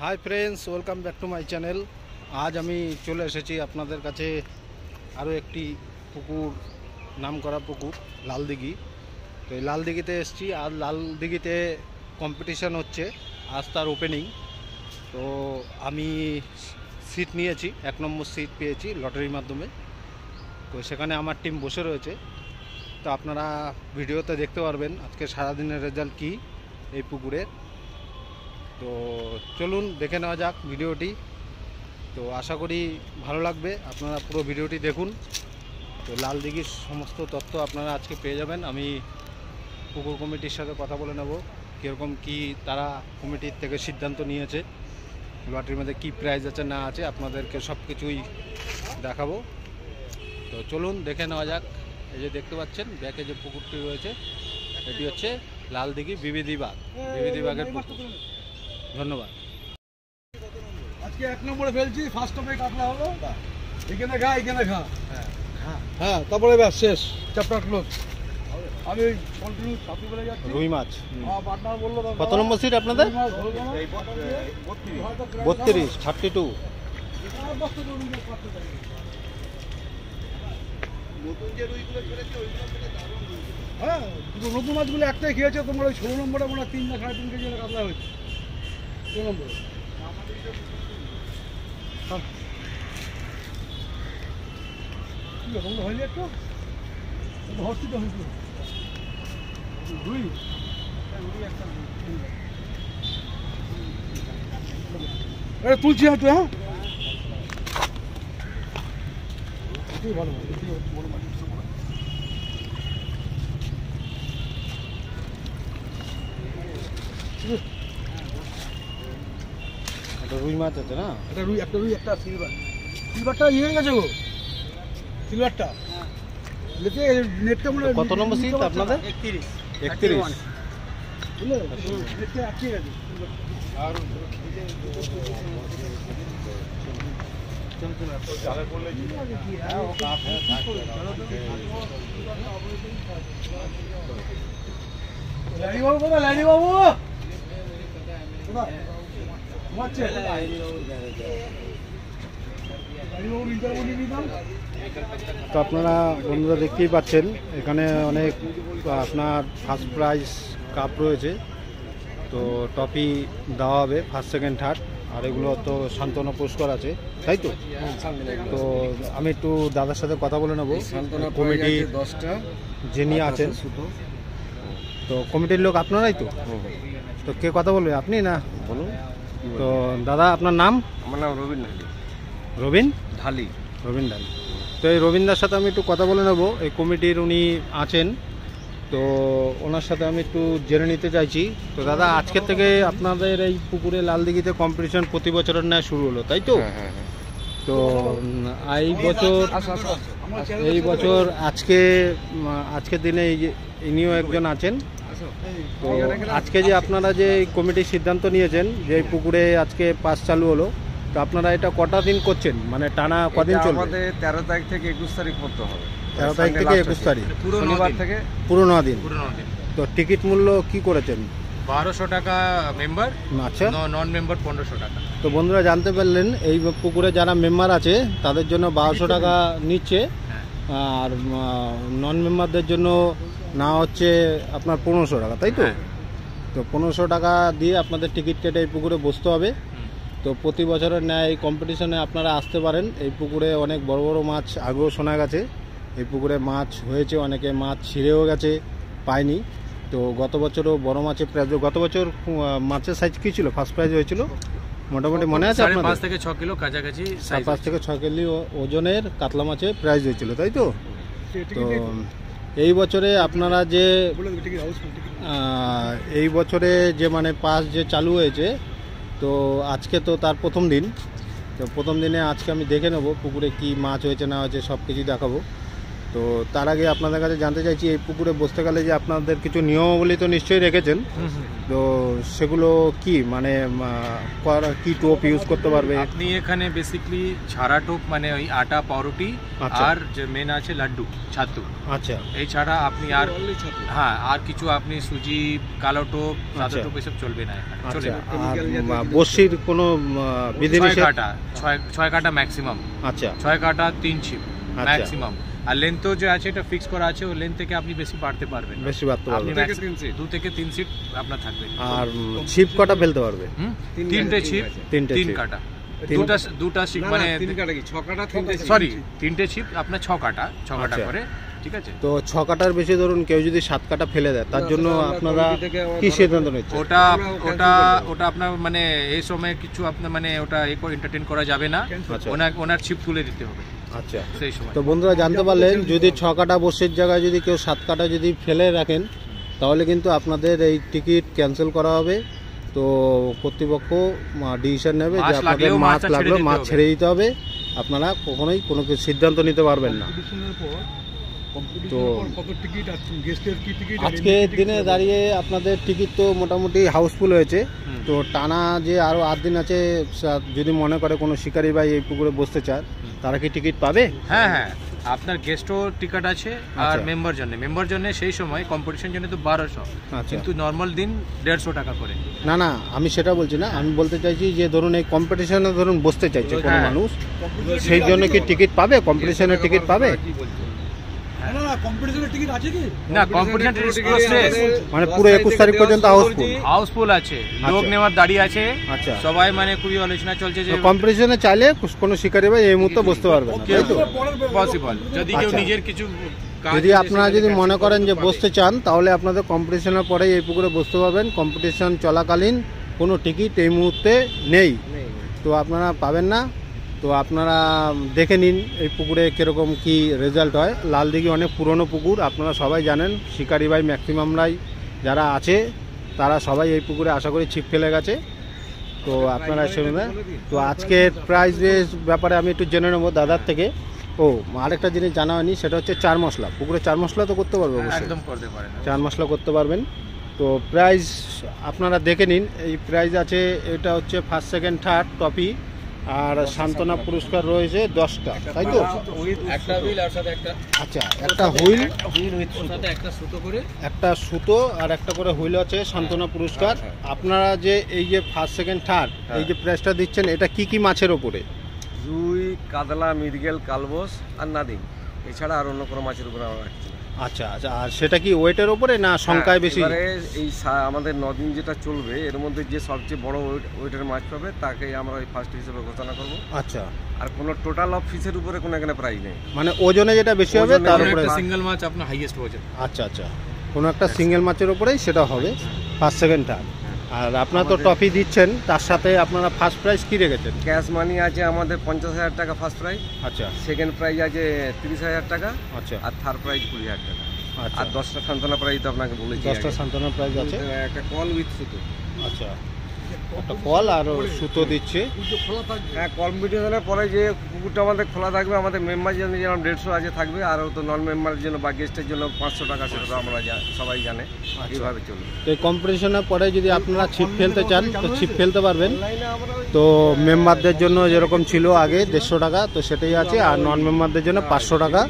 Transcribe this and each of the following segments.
Hi friends, welcome back to my channel. আজ আমি চলে এসেছি আপনাদের কাছে আরও একটি পুকুর, নাম করা পুকুর লালদিঘি। তো এই লালদিঘিতে এসেছি, আর লালদিঘিতে কম্পিটিশান হচ্ছে, আজ তার ওপেনিং। তো আমি সিট নিয়েছি, 1 নম্বর সিট পেয়েছি লটারির মাধ্যমে। তো সেখানে আমার টিম বসে রয়েছে। তো আপনারা ভিডিওতে দেখতে পারবেন আজকে সারাদিনের রেজাল্ট কী এই পুকুরের। তো চলুন দেখে নেওয়া যাক ভিডিওটি। তো আশা করি ভালো লাগবে, আপনারা পুরো ভিডিওটি দেখুন। তো লালদিঘির সমস্ত তথ্য আপনারা আজকে পেয়ে যাবেন। আমি পুকুর কমিটির সাথে কথা বলে নেব, কীরকম কি তারা কমিটির থেকে সিদ্ধান্ত নিয়েছে, লটারির মধ্যে কী প্রাইজ আছে না আছে, আপনাদেরকে সব কিছুই দেখাবো। তো চলুন দেখে নেওয়া যাক। এই যে দেখতে পাচ্ছেন ব্যাকে যে পুকুরটি রয়েছে, এটি হচ্ছে লালদিঘি বিবিধিবাগের পুকুর। ধন্যবাদ। আজকে 1 নম্বরে ফেলছি, ফার্স্ট টপে কাটলা হলো, এখানে খা এখানে খা, হ্যাঁ তারপরে ব্যাস শেষ, চ্যাপ্টার ক্লোজ। আমি কন্টিনিউ চাপি বলে যাচ্ছি। রুই মাছ পার্টনার বললো কত নম্বর সিট আপনাদের? 32 32। হ্যাঁ নতুন মাছগুলো একটাই খেয়েছে তোমার, ওই 16 নম্বরে মনে হয় 3 না 3.5 কেজি কাতলা হয়েছে 16 নম্বরে। হয়নি একটু হস্তি তো হয়েছিল দুই তুলছি না তুই। হ্যাঁ ভালো বড় মাছ এটা রুই মাছ আছে না? এটা রুই, একটা রুই একটা সিলভার। সিলভারটা ইয়ে হয়ে গেছে গো, সিলভারটা নেটটা মনে হয়। কত নম্বর সিট আপনাদের? 31। বুঝলে নেটটা আটকে গেছে। আর লাইনি বাবু কোথায়? লাইনি বাবু কোথায়? তো আপনারা বন্ধুরা দেখতেই পাচ্ছেন, এখানে অনেক আপনার ফার্স্ট প্রাইজ কাপ রয়েছে। তো ট্রফি দেওয়া হবে ফার্স্ট সেকেন্ড থার্ড, আর এগুলো তো সান্ত্বনা পুরস্কার আছে, তাই তো? তো আমি একটু দাদার সাথে কথা বলে নেবো, কমিটি 10টা যিনি আছেন। তো কমিটির লোক আপনারাই তো? তো কে কথা বলবে, আপনি না? বলুন। তো দাদা আপনার নাম? আমার নাম রবিন ঢালি। রবিন ঢালি। রবিন ঢালি। তো এই রবীন্দার সাথে আমি একটু কথা বলে নেব, এই কমিটির উনি আছেন। তো ওনার সাথে আমি একটু জেনে নিতে চাইছি। তো দাদা আজকের থেকে আপনাদের এই পুকুরে লালদিঘিতে কম্পিটিশন প্রতি বছরের ন্যায় শুরু হলো, তাই তো? তো এই বছর আজকের দিনে ইনিও একজন আছেন। তো আজকে যে আপনারা যে কমিটির সিদ্ধান্ত নিয়েছেন যে এই পুকুরে আজকে পাস চালু হলো, তো আপনারা এটা কটা দিন করছেন, মানে টানা কদিন চলবে? আমাদের 13 তারিখ থেকে 21 তারিখ করতে হবে। 13 তারিখ থেকে 21 তারিখ, শনিবার থেকে পুরো 9 দিন। তো টিকিট মূল্য কি করেছেন? 1200 টাকা মেম্বার, আচ্ছা। নন মেম্বার 1500 টাকা। তো বন্ধুরা জানতে পারলেন, এই পুকুরে যারা মেম্বার আছে তাদের জন্য 1200 টাকা নিচ্ছে, আর নন মেম্বারদের জন্য না হচ্ছে আপনার 1500 টাকা, তাই তো? তো 1500 টাকা দিয়ে আপনাদের টিকিট কেটে এই পুকুরে বসতে হবে। তো প্রতি বছরের ন্যায় এই কম্পিটিশনে আপনারা আসতে পারেন। এই পুকুরে অনেক বড় বড় মাছ আগেও শোনা গেছে, এই পুকুরে মাছ হয়েছে, অনেকে মাছ ছিঁড়েও গেছে, পায়নি। তো গত বছরও বড় মাছের প্রাইজ, গত বছর মাছের সাইজ কী ছিল, ফার্স্ট প্রাইজ হয়েছিল মোটামুটি মনে আছে আপনাদের? 5 থেকে 6 কিলো কাছাকাছি, 5 থেকে 6 কেজি ওজনের কাতলা মাছের প্রাইজ হয়েছিল, তাই তো? তো এই বছরে আপনারা যে এই বছরে যে মানে পাস যে চালু হয়েছে, তো আজকে তো তার প্রথম দিন। তো প্রথম দিনে আজকে আমি দেখে নেব পুকুরে কি মাছ হয়েছে না হয়েছে, সব কিছু দেখাবো। তো তার আগে আপনাদের কাছে জানতে চাইছি এই পুকুরে বসতে গেলে যে আপনাদের কিছু নিয়মাবলী তো নিশ্চয়ই রেখেছেন, তো সেগুলো কি মানে কি টোপ ইউজ করতে পারবে? আপনি এখানে বেসিক্যালি ছাড়া টোপ মানে ওই আটা পাউরুটি আচ্ছা। আর যে মেন আছে লাড্ডু ছাতু, আচ্ছা এই ছাড়া আপনি আর হ্যাঁ আর কিছু আপনি সুজি কালো টোপ সাদা আচ্ছা। টোপ এসব চলবে না এখানে, আচ্ছা। চলবে না। আর বসির কোনো বিধিনিষেধ? ছয় কাটা ম্যাক্সিমাম, আচ্ছা 6 কাটা 3 ছিপ আচ্ছা। ম্যাক্সিমাম। আর লেন্থও যে আছে এটা ফিক্স করা আছে, ওই লেন্থ থেকে আপনি বেশি বাড়তে পারবেন না। বেশি বাড়তে আপনি পারবে। 2 থেকে 3 সিট আপনার থাকবে। আর ছিপ কটা ফেলতে পারবে? 3টে ছিপ, তিনটে 3 ছিপ। কাটা, দুটা ছিপ মানে 3টে ছিপ আপনার 6 কাটা, 6 কাটা আচ্ছা। করে, ঠিক আছে? তো 6 কাটার বেশি ধরুন কেউ যদি 7 কাটা ফেলে দেয় তার জন্য আপনারা কি সিদ্ধান্ত নিচ্ছেন? ওটা আপনার মানে এই সময় কিছু আপনার মানে ওটা এন্টারটেইন করা যাবে না, আচ্ছা। ওনার ছিপ তুলে দিতে হবে আচ্ছা। সেই সময়। তো বন্ধুরা জানতে পারলেন যদি 6 কাটা বসির জায়গায় যদি কেউ 7 কাটা যদি ফেলে রাখেন তাহলে কিন্তু আপনাদের এই টিকিট ক্যান্সেল করা হবে। তো কর্তৃপক্ষ ডিসিশন নেবে যে আপনাদের মাছ লাগলো মাছ ছেড়ে দিতে হবে, আপনারা কখনোই কোনো কিছু সিদ্ধান্ত নিতে পারবেন না। তো আজকের দিনে দাঁড়িয়ে আপনাদের টিকিট তো মোটামুটি হাউসফুল হয়েছে, তো টানা যে আরও 8 দিন আছে, যদি মনে করে কোনো শিকারি ভাই এই পুকুরে বসতে চায় তারা কি টিকিট পাবে? হ্যাঁ হ্যাঁ, আপনার গেস্টও টিকিট আছে আর আচ্ছা। মেম্বার জন্য সেই সময় কম্পিটিশন জন্য তো 1200, আচ্ছা। কিন্তু নর্মাল দিন 150 টাকা করে। না না, আমি সেটা বলছি না, আমি বলতে চাইছি যে ধরুন এই কম্পিটিশনে ধরুন বসতে চাইছে কোনো হ্যাঁ। মানুষ, সেই জন্য কি টিকিট পাবে? কম্পিটিশনের টিকিট পাবে? না কম্পিটিশন পুরো শেষ, মানে পুরো 21 তারিখ পর্যন্ত হাউসফুল আছে, লোক নেওয়ার দাঁড়িয়ে আছে, আচ্ছা। সবাই মানে খুবই আলোচনা চলছে যে কম্পিটিশনে চাইলে কোনো শিকারি ভাই এই মুহূর্তে বসতে পারবে না, তাই তো? পসিবল যদি কেউ আচ্ছা। নিজের কিছু কাজ যদি আছে আপনারা সেটা যদি কাজ মনে করেন যে পাবে। বসতে চান তাহলে আপনাদের কম্পিটিশনের পরেই এই পুকুরে বসতে পারবেন। কম্পিটিশন চলাকালীন কোনো টিকিট এই মুহূর্তে নেই, তো আপনারা পাবেন না। তো আপনারা দেখে নিন এই পুকুরে কীরকম কি রেজাল্ট হয়। লালদিঘি অনেক পুরনো পুকুর, আপনারা সবাই জানেন, শিকারি ভাই ম্যাক্সিমামরাই যারা আছে তারা সবাই এই পুকুরে আশা করি ছিপ ফেলে গেছে। তো আপনারা শুনবেন। তো আজকের প্রাইজের ব্যাপারে আমি একটু জেনে নেবো দাদার থেকে। ও আরেকটা জিনিস জানা হয়নি, সেটা হচ্ছে 4 মশলা। পুকুরে 4 মশলা তো করতে পারবে অবশ্যই, একদম করতে পারেন, 4 মশলা করতে পারবেন। তো প্রাইজ আপনারা দেখে নিন, এই প্রাইজ আছে, এটা হচ্ছে ফার্স্ট সেকেন্ড থার্ড ট্রফি, আর সান্ত্বনা পুরস্কার রয়েছে 10টা, তাই তো? একটা হুইল আর সাথে একটা আচ্ছা, একটা হুইল, সাথে একটা সুতো করে, একটা সুতো আর একটা করে হুইল আছে সান্ত্বনা পুরস্কার। আপনারা যে এই যে ফার্স্ট সেকেন্ড থার্ড এই যে প্রাইজটা দিচ্ছেন, এটা কি কি মাছের ওপরে? রুই, কাতলা, মৃগেল, কালবোস আর নাদিম, এছাড়া আর অন্য কোনো মাছের উপরে আমরা রাখছি না। আচ্ছা আচ্ছা, আর সেটা কি ওয়েটের ওপরে না সংখ্যায় বেশি? এবারে এই আমাদের 9 দিন যেটা চলবে এর মধ্যে যে সবচেয়ে বড় ওয়েটের মাছ পাবে তাকে আমরা ওই ফার্স্ট হিসেবে ঘোষণা করব। আচ্ছা, আর কোনো টোটাল অফ ফিসের উপরে কোনো এখানে প্রাইজ নেই, মানে ওজনে যেটা বেশি হবে তার উপরে। একটা সিঙ্গেল মাছ আপনার হাইয়েস্ট ওজন। আচ্ছা আচ্ছা, কোনো একটা সিঙ্গেল মাছের উপরেই সেটা হবে ফার্স্ট সেকেন্ড থার্ড। আর আপনারা তো ট্রফি দিচ্ছেন, তার সাথে আপনারা ফার্স্ট প্রাইজ কি রেখেছেন? ক্যাশ মানি আছে আমাদের 50,000 টাকা ফার্স্ট প্রাইজ, আচ্ছা সেকেন্ড প্রাইজ আছে 30,000 টাকা, আচ্ছা আর থার্ড প্রাইজ 20,000 টাকা, আচ্ছা, আর 10টা সান্ত্বনা প্রাইজ তো আপনাকে বলেছি। 10টা সান্ত্বনা প্রাইজ আছে। একটা কল উইথ সুতো। আচ্ছা, একটা কল আর সুতো দিচ্ছে। হ্যাঁ, কম্পিটিশনের পরে যে পুকুরটা আমাদের খোলা থাকবে, আমাদের মেম্বার জন্য যেরকম 150 আছে থাকবে, আর তো নন মেম্বারের জন্য বা গেস্টের জন্য 500 টাকা, সেটা তো আমরা সবাই জানে, এইভাবে চলবে। তো এই কম্পিটিশনের পরে যদি আপনারা ছিপ ফেলতে চান তো ছিপ ফেলতে পারবেন। অনলাইনে আমরা ওই তো মেম্বারদের জন্য যেরকম ছিল আগে 150 টাকা, তো সেটাই আছে, আর নন মেম্বারদের জন্য 500 টাকা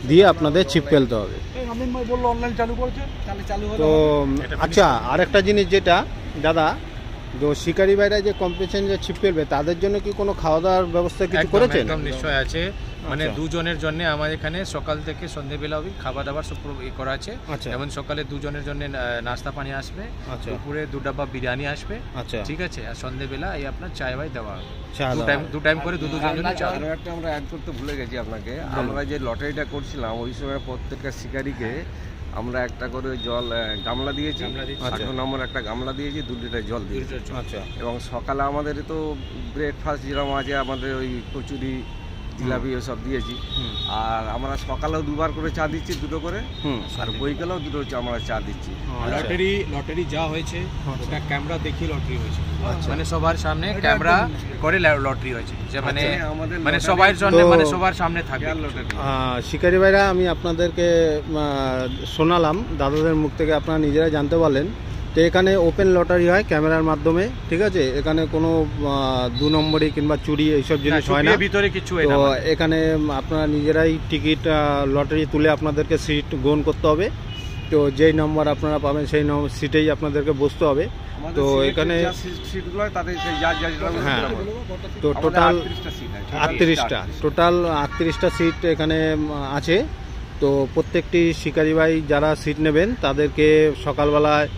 দিয়ে আপনাদের ছিপ ফেলতে হবে। আমিন ভাই বললো অনলাইন চালু করেছে, তাহলে চালু হলো। তো আচ্ছা, আরেকটা জিনিস যেটা দাদা, তো শিকারি ভাইরা যে কম্পিটিশন যে ছিপ ফেলবে তাদের জন্য কি কোনো খাওয়া দাওয়ার ব্যবস্থা কিছু একদম, করেছেন? একদম নিশ্চয় আছে, মানে আচ্ছা। দুজনের জন্য আমাদের এখানে সকাল থেকে সন্ধ্যেবেলা অবধি খাবার দাবার সব করা আছে। আচ্ছা। যেমন সকালে দুজনের জন্য নাস্তা পানি আসবে, আচ্ছা। দুপুরে 2 ডাব্বা বিরিয়ানি আসবে, আচ্ছা, ঠিক আছে, আর সন্ধ্যেবেলা এই আপনার চায় ভাই দেওয়া হবে, চা দু দাও। টাইম করে দুজনের জন্য চা। আরো একটা আমরা অ্যাড করতে ভুলে গেছি আপনাকে, আমরা যে লটারিটা করছিলাম ওই সময় প্রত্যেকটা শিকারিকে আমরা একটা করে জল গামলা দিয়েছি, গামলা দিয়েছি। 18 নম্বর একটা গামলা দিয়েছি, 2 লিটার জল দিয়েছি। আচ্ছা এবং সকালে আমাদের তো ব্রেকফাস্ট যেরকম আছে, আমাদের ওই কচুরি, জিলাপি এসব দিয়েছি। আর আমরা সকালেও 2বার করে চা দিচ্ছি, 2টো করে, আর বৈকালেও 2টো আমরা চা দিচ্ছি। লটারি যা হয়েছে ওটা ক্যামেরা দেখি লটারি হয়েছে, মানে সবার সামনে ক্যামেরা করে লটারি হয়েছে, যে মানে মানে সবার জন্য, মানে সবার সামনে থাকবে লটারি। শিকারি ভাইরা, আমি আপনাদেরকে শোনালাম দাদাদের মুখ থেকে, আপনারা নিজেরা জানতে পারলেন। তো এখানে ওপেন লটারি হয় ক্যামেরার মাধ্যমে, ঠিক আছে? এখানে কোনো 2 নম্বরি কিংবা চুরি এইসব জিনিস হয় না, ভিতরে কিছু হয় তো না। এখানে আপনারা নিজেরাই টিকিট লটারি তুলে আপনাদেরকে সিট গ্রহণ করতে হবে। তো যেই নম্বর আপনারা পাবেন সেই সিটেই আপনাদেরকে বসতে হবে। তো এখানে সিটগুলো তাদের হ্যাঁ, তো টোটাল 38টা সিট এখানে আছে। তো প্রত্যেকটি শিকারি ভাই যারা সিট নেবেন তাদেরকে সকালবেলায়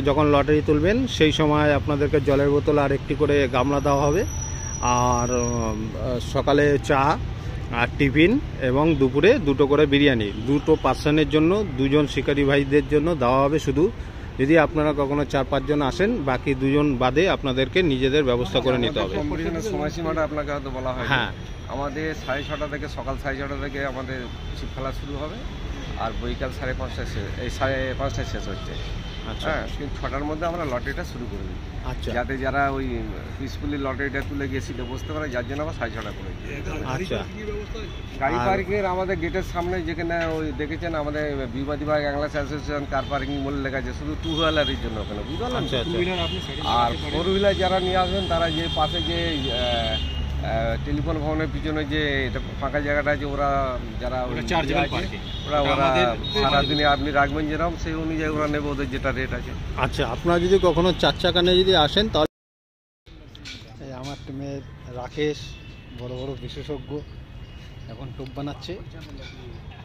যখন লটারি তুলবেন সেই সময় আপনাদেরকে জলের বোতল আর একটি করে গামলা দেওয়া হবে, আর সকালে চা আর টিফিন, এবং দুপুরে 2টো করে বিরিয়ানি। 2টো পার্সনের জন্য, 2জন শিকারি ভাইদের জন্য দেওয়া হবে শুধু। যদি আপনারা কখনো 4-5 জন আসেন, বাকি 2 জন বাদে আপনাদেরকে নিজেদের ব্যবস্থা করে নিতে হবে। কম্পিটিশনের সময়সীমাটা আপনাকে হয়তো বলা হয়। হ্যাঁ, আমাদের 6:30 থেকে, সকাল 6:30 থেকে আমাদের ছিপ ফেলা শুরু হবে, আর বৈকাল 5:30 এই 5:30 শেষ হচ্ছে। আচ্ছা, হ্যাঁ, কিন্তু 6টার মধ্যে আমরা লটারিটা শুরু করে দিই, আচ্ছা, যাতে যারা ওই পিসফুলি লটারিটা তুলে গিয়ে সিটে বসতে পারে, যার জন্য আমরা 6:30 করে দিই। আচ্ছা। গাড়ি পার্কিংয়ের আমাদের গেটের সামনে যেখানে ওই দেখেছেন আমাদের বিবাদীবাগ অ্যাংলার্স অ্যাসোসিয়েশন কার পার্কিং বলে লেখা আছে, শুধু 2 হুইলারের জন্য ওখানে, বুঝলেন? আচ্ছা, আর 4 হুইলার যারা নিয়ে আসবেন তারা যে পাশে যে টেলিফোন ভবনের পিছনে যে ফাঁকা জায়গাটা আছে, ওরা যারা ওরা সারাদিনে আপনি রাখবেন যেরকম সেই অনুযায়ী ওরা নেবে, ওদের যেটা রেট আছে। আচ্ছা, আপনারা যদি কখনো 4 চাকা নিয়ে যদি আসেন, তাহলে এই আমার টিমের রাকেশ বড় বড় বিশেষজ্ঞ এখন টোপ বানাচ্ছে,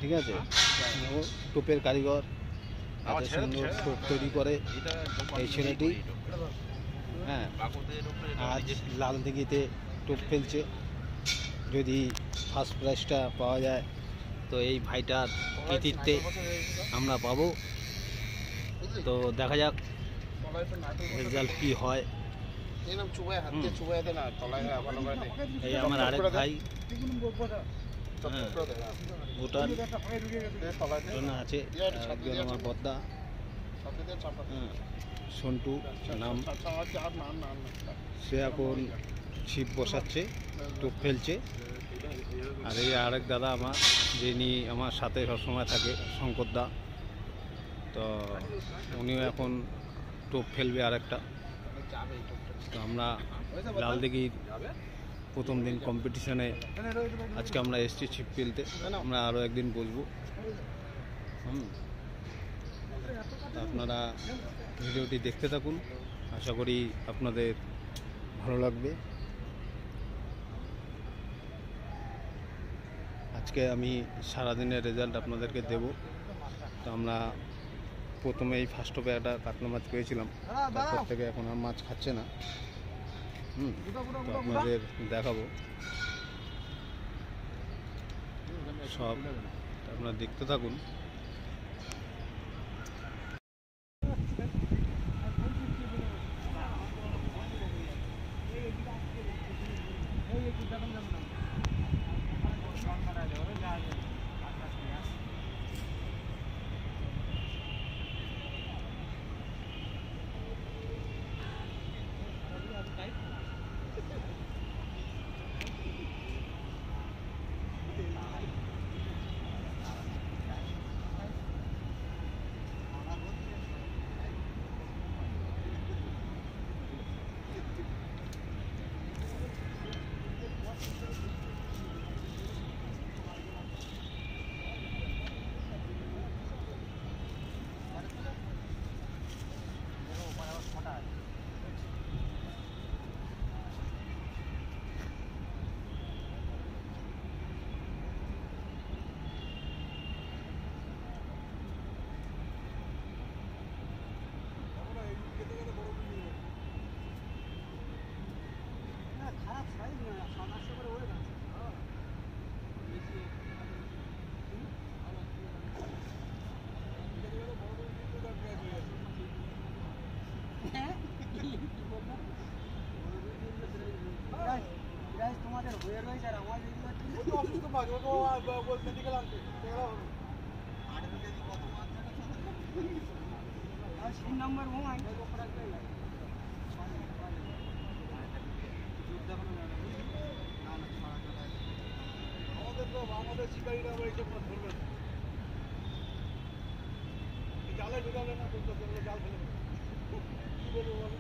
ঠিক আছে? ও টোপের কারিগর, এত সুন্দর টোপ তৈরি করে এই ছেলেটি। হ্যাঁ, আজ লালদিঘিতে টোপ ফেলছে। যদি ফার্স্ট প্রাইজটা পাওয়া যায় তো এই ভাইটার কৃতিত্বে আমরা পাবো। তো দেখা যাক রেজাল্ট কি হয়। এই আমার আরেক ভাই ভুটান আছে, একজন আমার বদ্দা, সন্টু নাম, সে এখন ছিপ বসাচ্ছে, টোপ ফেলছে। আর এই আরেক দাদা আমার, যিনি আমার সাথে সবসময় থাকে, শঙ্করদা, তো উনিও এখন টোপ ফেলবে আরেকটা। তো আমরা লালদিঘির প্রথম দিন কম্পিটিশনে আজকে আমরা এসেছি ছিপ ফেলতে, আমরা আরও একদিন বসবো। আপনারা ভিডিওটি দেখতে থাকুন, আশা করি আপনাদের ভালো লাগবে। আজকে আমি সারাদিনের রেজাল্ট আপনাদেরকে দেব। তো আমরা প্রথমেই ফার্স্ট অফে একটা কাতলা মাছ পেয়েছিলাম, তারপর থেকে এখন আর মাছ খাচ্ছে না। তো আপনাদের দেখাবো সব, আপনারা দেখতে থাকুন। ও তো অসুস্থ মাছ, ও তো মেডিকেল আনতে টাকা হবে। আমাদের শিকারীরা আবার এইসব মাছ ধরবে না। এই জালে ঢুকাবে না, তোর কাছে জাল ফেলে দেবে। কি বলবো বলো?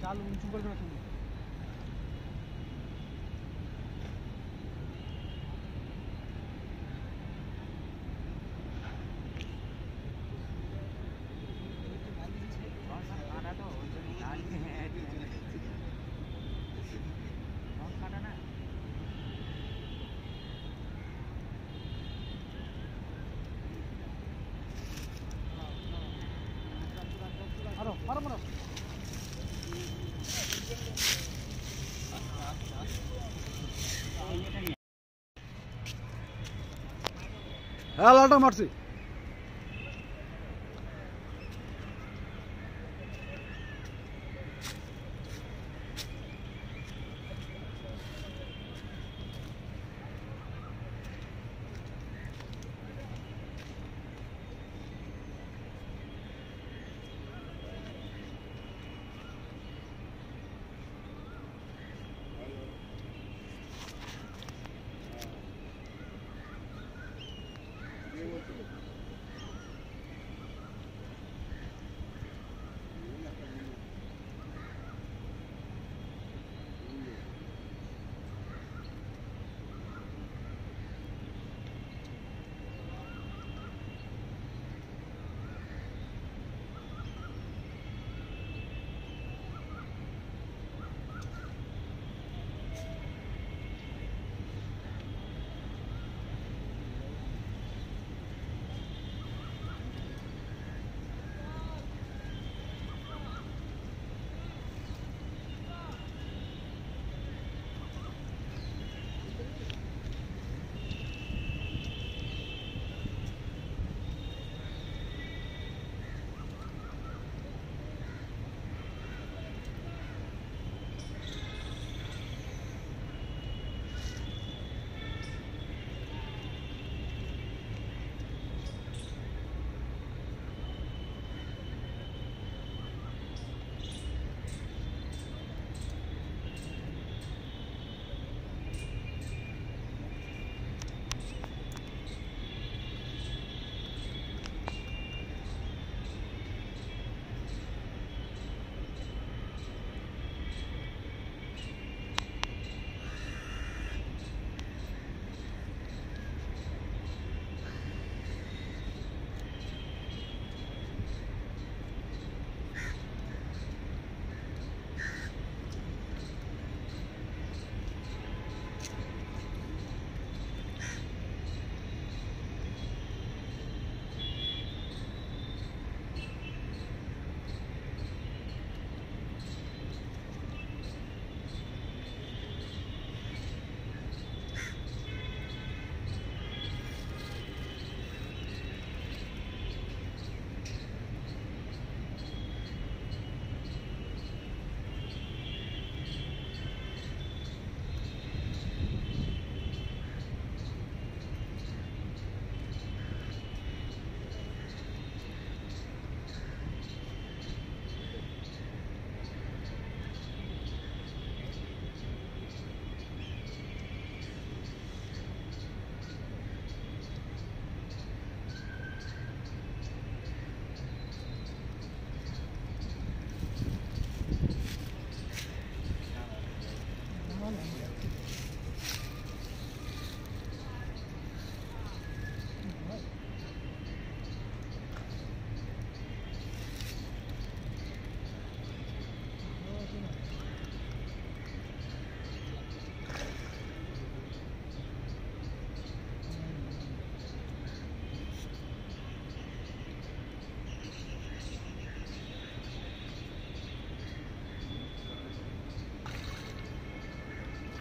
চাল উঁচু করবে না তুমি। আরো মারো মারো। হ্যাঁ লালটা মারছি।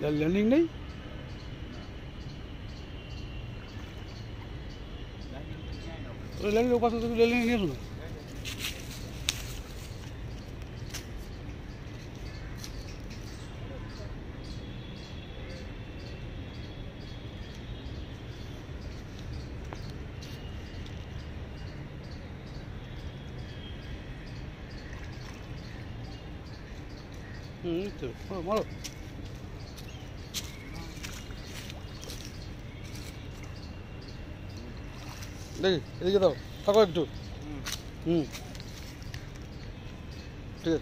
ল্যান্ডিং নেই, ল্যান্ডিং ওপাশে ল্যান্ডিং নিয়ে আসো না। তো মারো, দেখি এদিকে দাও, থাকো একটু। ঠিক আছে।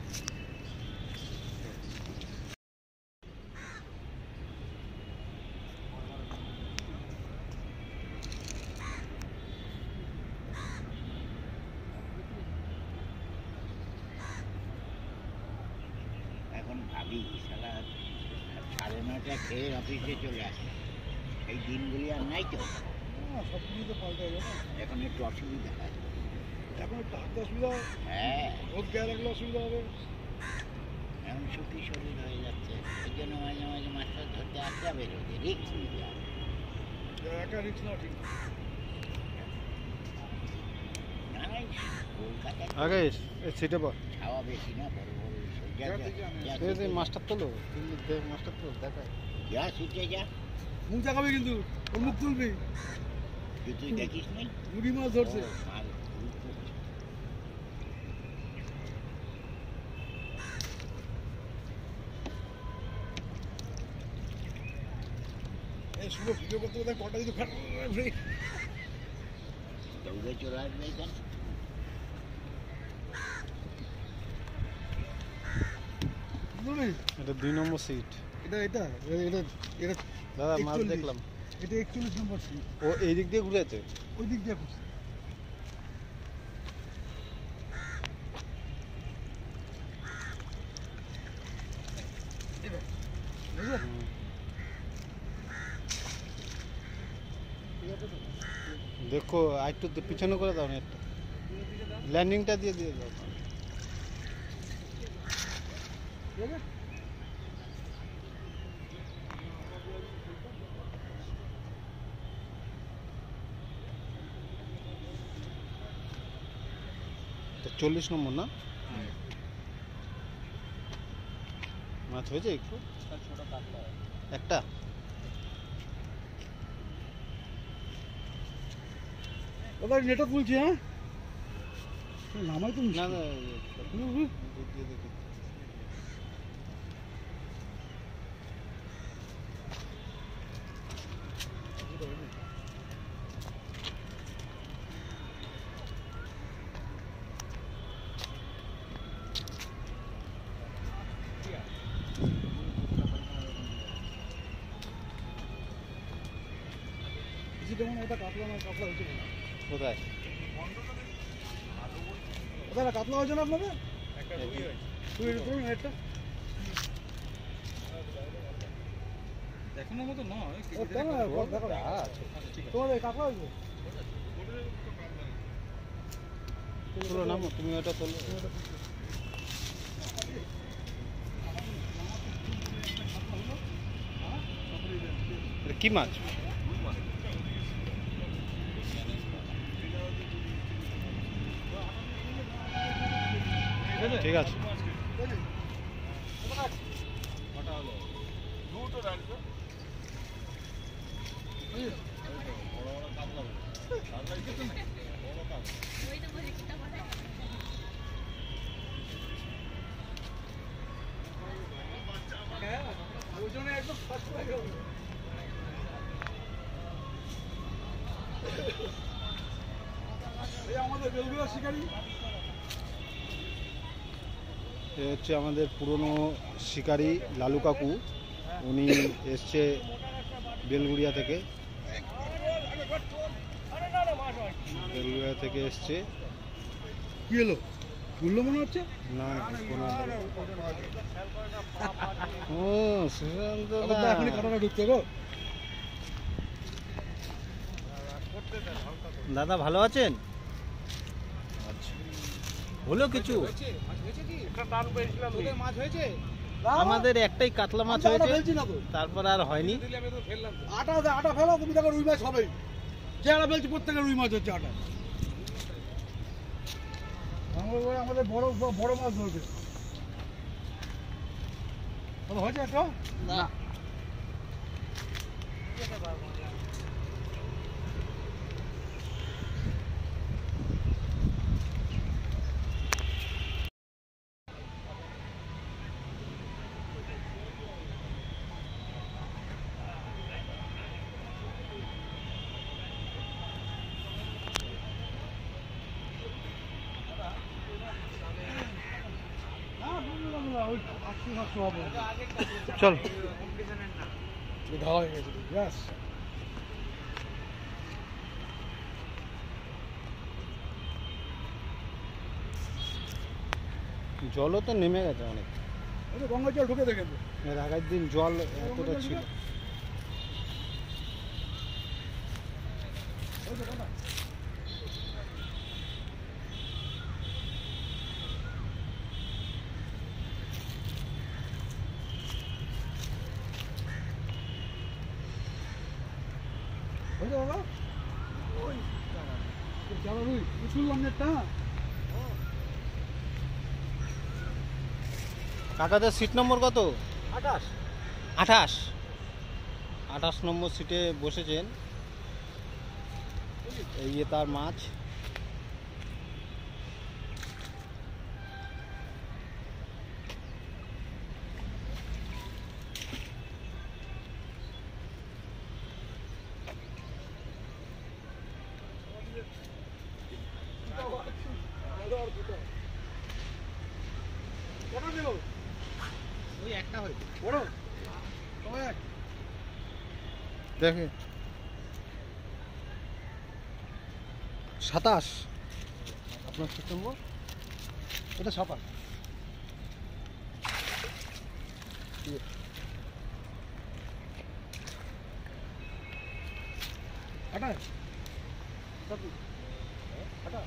এখন ভাবি সারা 9:30 খেয়ে অফিসে চলে আসে, এই দিনগুলি আর নাই তো। সব কিছু তো পাল্টে গেছে, এখন একটু অসুবিধা হয়। এখন একটু হাঁটতে অসুবিধা, হ্যাঁ, রোদ গায়ে রাখলে অসুবিধা হবে। এখন সত্যি শরীর হয়ে যাচ্ছে, এই জন্য মাঝে মাঝে মাস্টার ধরতে আসতে হবে, রোদে রিক্স নিতে হবে। একা রিক্স না, ঠিক না না, কলকাতায় আগে সিটে পর ছাওয়া বেশি না, বড় বড় মাস্টার তোলো, মাস্টার তোলো দেখায়। যা সিটে যা, মুখ দেখাবে কিন্তু, ওর মুখ তুলবি, তুই দেখিস নি মুড়ি মাছ ধরছে। এই শুভ ভিডিও করতে করতে কটা যদি দৌড়ে চলে আসবে এখানে। এটা 2 নম্বর সিট। এটা এটা এটা এটা দাদা মাছ 41 দেখলাম, এটা 41 নম্বর সিট, ও এই দিক দিয়ে ঘুরে আছে। ওই দিক দিয়ে খুঁজছে। দেখো আর একটু পিছনে করে দাও না, একটা ল্যান্ডিংটা দিয়ে দিয়ে দাও। এটা 40 নম্বর না? মাছ হয়েছে একটু, একটা দাদা নেটটা তুলছি, হ্যাঁ নামাই তো না না হুম। দিয়ে দেখি। যেমন এটা কাতলা না, কাতলা হয়েছে না? কোথায়? দাদা কাতলা হয়েছে না আপনাদের? তুই এটা করুন একটা দেখানোর মতো নয়, ও কেন দেখো তোমাদের কাতলা হয়েছে? তোলো নামো, তুমি ওটা তোলো। এটা কি মাছ? ঠিক আছে। ওজনে একদম ফার্স্ট হয়ে গেল। এই আমাদের বেলগুড়া শিকারি, এ হচ্ছে আমাদের পুরনো শিকারি লালু কাকু, উনি এসছে বেলগুড়িয়া থেকে, বেলগুড়িয়া থেকে এসছে। কি হলো বললো মনে হচ্ছে? না ও সুশান্ত এখনই কাটাটা ঢুকতে গো। দাদা ভালো আছেন? হলো কিছু মাছ হয়েছে? আমাদের একটাই কাতলা মাছ আটা হয়েছে, ফেলছি না তো। তারপর আর হয়নি। আটা ফেলো, তুমি দেখো রুই মাছ হবেই। যে আটা ফেলছি প্রত্যেকের রুই মাছ হচ্ছে আটা। আমাদের বড় বড় মাছ ধরবে। হয়েছে একটা? না। চল ধাওয়া হয়ে গেছে। Yes. জলও তো নেমে গেছে অনেক। ওই যে গঙ্গার জল ঢুকে দেখেন। এর আগের দিন জল এতটা ছিল। হয়েছে বাবা? ওই চলো রুই, তুললাম নেটটা। কাকাদের সিট নম্বর কত? 28। 28 নম্বর সিটে বসেছেন। এই যে তার মাছ। কটা দিল? ওই একটা হয়েছে। বড়? তবে এক। দেখে 27 আপনার সিট নম্বর। এটা 27। আটা? আটা?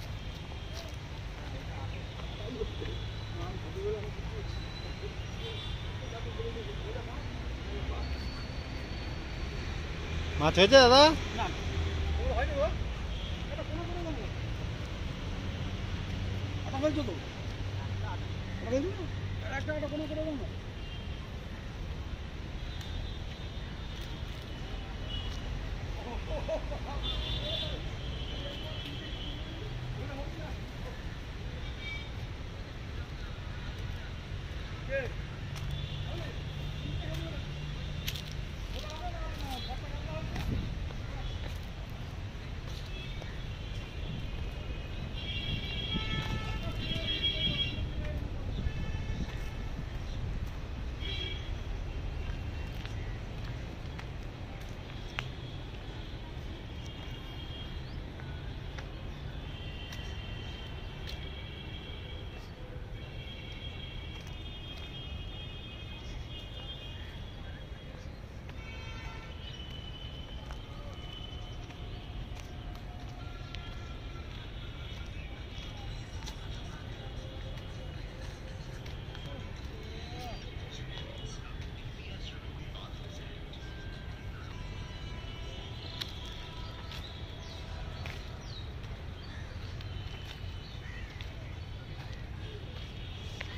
মাছ হয়েছে দাদা? হয়নি গো? এটা কোনো করে দেবো। আটা ফেলছো তো? আটা ফেলছো তো? একটা আটা কোনো করে দেবো না।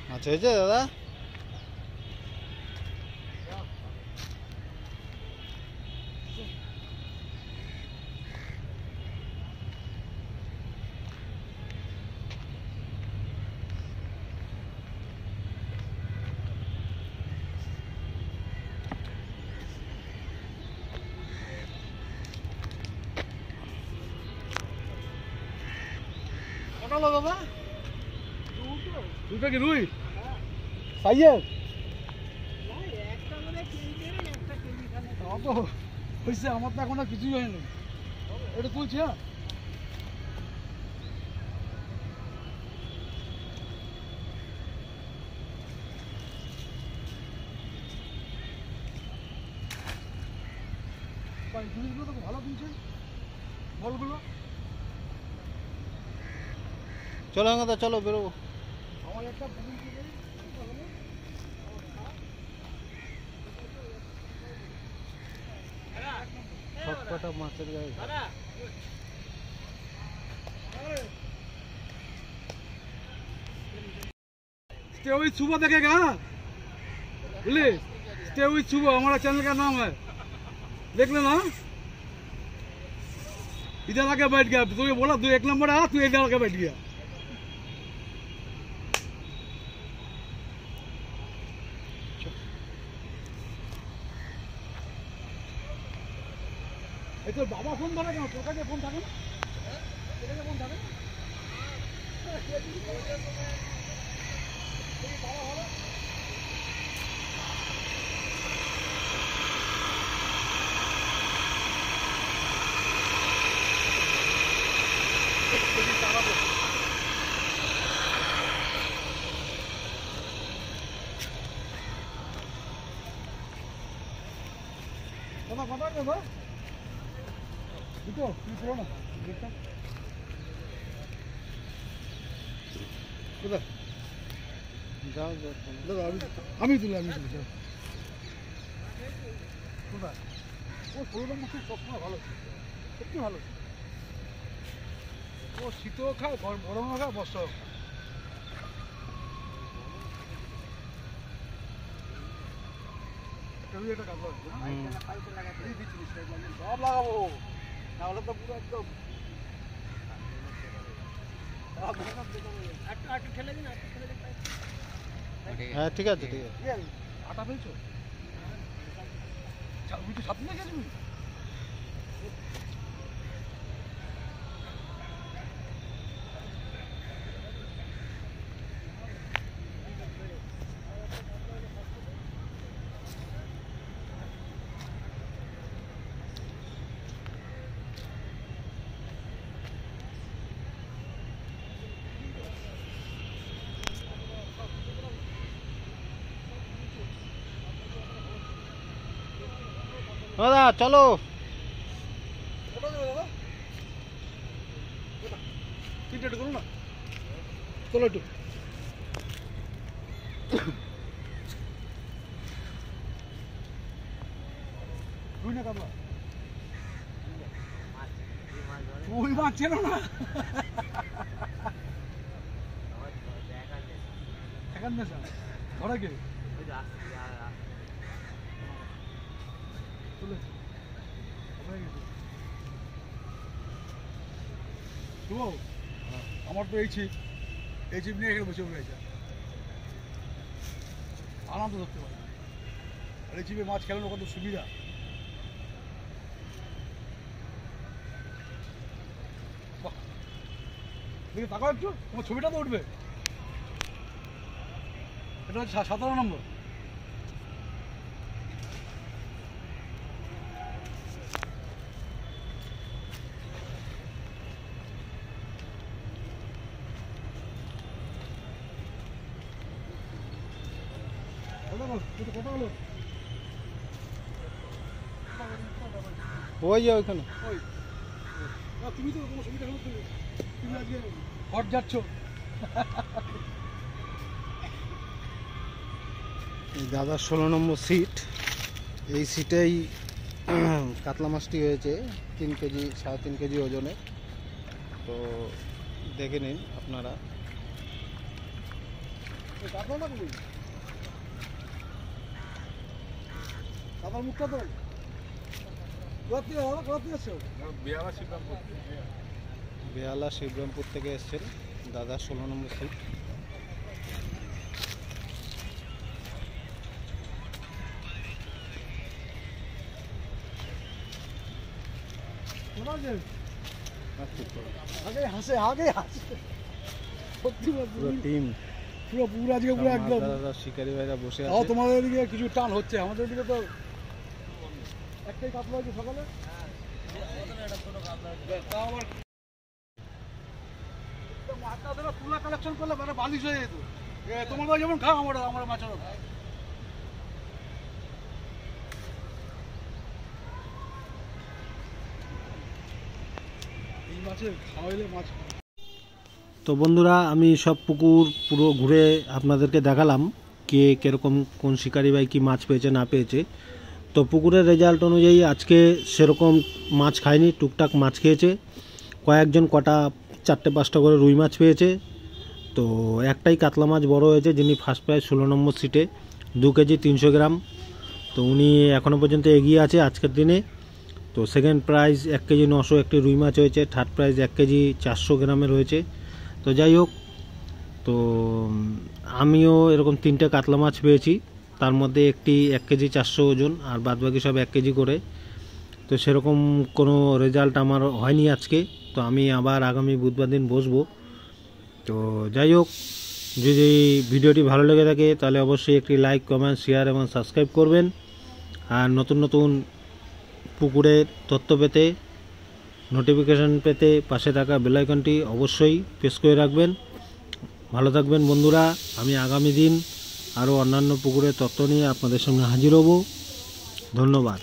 মাছ হয়েছে দাদা? কটা হলো দাদা? দুটো কি রুই? সাইজের? অত হয়েছে, আমার তো এখন আর কিছুই হয়নি। এটা তুলছি হ্যাঁ। জিনিসগুলো তো ভালো তুলছে, বলগুলো। চলো দাদা, চলো বেরোবো। আমার একটা কটা মাছের গায়ে स्टे विद सुबह देखेगा बोले स्टे विद सुबह हमारा चैनल का नाम है देख लेना इधर आके बैठ गया तो ये बोला तू 1 नंबर आ तू इधर आके बैठ गया এই তোর বাবা ফোন ধরে কেন তোর কাছে ফোন থাকে না তোর কাছে ফোন থাকে না কথা কথা কথা দুটো তুমি পুরো না দেখটা কোথায় যাও যাও দাদা আমি তুলে যাও কোথায় ও ষোলো মাসে সবসময় ভালো সত্যি ভালো ও শীতও খায় গরমও খায় বর্ষাও একটা কাজ করবো সব লাগাবো তাহলে তো পুরো একদম হ্যাঁ ঠিক আছে ঠিক আছে আটা পেয়েছো সাথে নিয়ে গেছি দাদা চলো তিনটে একটু করো না চলো একটু রুই না কাতলা রুই মাছ ছিল না এখান নেশা ধরা কে আমার তো এই ছিপ নিয়ে এখানে বসে রয়েছে আনন্দ ধরতে পারে আর এই ছিপে মাছ খেলানো কত সুবিধা দেখে তাকাও একটু তোমার ছবিটা তো উঠবে এটা হচ্ছে 17 নম্বর ওই যে ওইখানে তুমি তো তোমার ছবিটা তুমি আজকে হট যাচ্ছ দাদার 16 নম্বর সিট এই সিটেই কাতলা মাছটি হয়েছে 3 কেজি 3.5 কেজি ওজনে তো দেখে নিন আপনারা আমার মুখটা তো বেহালা শিবরামপুর থেকে এসছেন দাদা 16 নম্বর সিট টিম পুরো আজকে পুরো একদম শিকারী ভাইরা বসে তাও আছে তোমাদের এদিকে কিছু টান হচ্ছে আমাদের এদিকে তো একটাই কাতলা হয়েছে সকালে মাছটা ধরো তুলা কালেকশন করলে মানে বালিশ হয়ে যেত তোমার যেমন খাও আমরা মাছেরও খাই এই মাছের খাওয়াইলে মাছ তো বন্ধুরা আমি সব পুকুর পুরো ঘুরে আপনাদেরকে দেখালাম কে কীরকম কোন শিকারি ভাই কী মাছ পেয়েছে না পেয়েছে তো পুকুরের রেজাল্ট অনুযায়ী আজকে সেরকম মাছ খায়নি, টুকটাক মাছ খেয়েছে। কয়েকজন কটা 4-5টা করে রুই মাছ পেয়েছে। তো একটাই কাতলা মাছ বড় হয়েছে, যিনি ফার্স্ট প্রাইজ 16 নম্বর সিটে 2 কেজি 300 গ্রাম। তো উনি এখনও পর্যন্ত এগিয়ে আছে আজকের দিনে। তো সেকেন্ড প্রাইজ 1 কেজি 900 একটি রুই মাছ হয়েছে। থার্ড প্রাইজ 1 কেজি 400 গ্রামের হয়েছে। তো যাই হোক, তো আমিও এরকম 3টে কাতলা মাছ পেয়েছি, তার মধ্যে একটি 1 কেজি 400 ওজন, আর বাদবাকি সব 1 কেজি করে। তো সেরকম কোনো রেজাল্ট আমার হয়নি আজকে। তো আমি আবার আগামী বুধবার দিন বসবো। তো যাই হোক, যদি ভিডিওটি ভালো লেগে থাকে তাহলে অবশ্যই একটি লাইক, কমেন্ট, শেয়ার এবং সাবস্ক্রাইব করবেন। আর নতুন নতুন পুকুরের তথ্য পেতে, নোটিফিকেশন পেতে পাশে থাকা বেল আইকনটি অবশ্যই প্রেস করে রাখবেন। ভালো থাকবেন বন্ধুরা। আমি আগামী দিন আরও অন্যান্য পুকুরের তথ্য নিয়ে আপনাদের সঙ্গে হাজির হব। ধন্যবাদ।